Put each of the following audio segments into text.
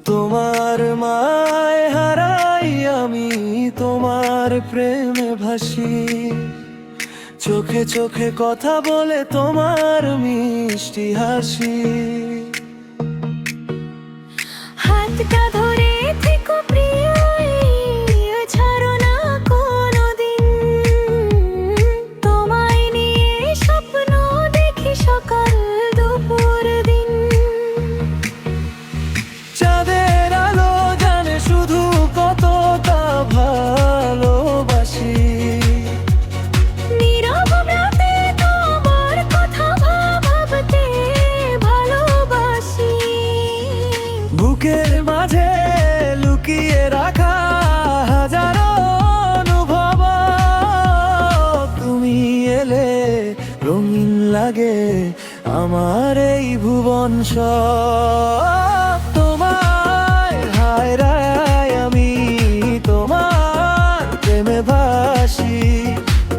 তোমার মায় হারাই আমি, তোমার প্রেমে ভাসি। চোখে চোখে কথা বলে তোমার মিষ্টি হাসি। হাতটা ধরে থেকো প্রিয়, ছাড়ো না কোনোদিন। তোমায় নিয়ে স্বপ্ন দেখি সকাল দুপুর দিন। চাঁদের আলো জানে শুধু কতটা ভালোবাসি। নীরব রাতে তোমার কথা ভাবতে ভালোবাসি। বুকের মাঝে লুকিয়ে রাখা হাজারো অনুভব, তুমি এলে রঙিন লাগে আমার এই ভুবন সব। তোমায় হারাই আমি, তোমার প্রেমে ভাসি।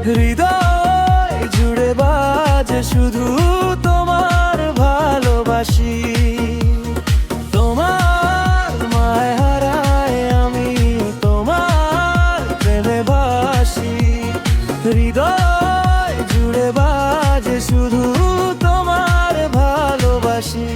হৃদয় জুড়ে বাজে শুধু তোমার ভালোবাসি। তোমার মায় হারাই আমি, তোমার প্রেমে ভাসি। হৃদয় জুড়ে বাজে শুধু তোমার ভালোবাসি।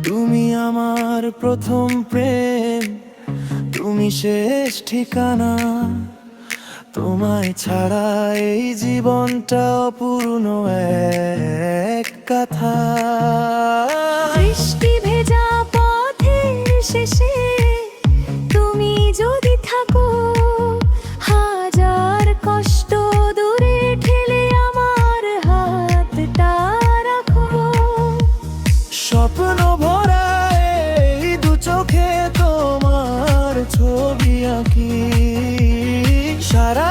তুমি আমার প্রথম প্রেম, তুমি শেষ ঠিকানা। তোমায় ছাড়া এই জীবনটা অপূর্ণ এক কথা। বৃষ্টি ভেজা পথের শেষে তুমি যদি থাকো, হাজার কষ্ট দূরে ঠেলে আমার হাতটা রাখো। স্বপ্ন ভরা এই দু চোখে তোমার ছবি আঁকি। সারা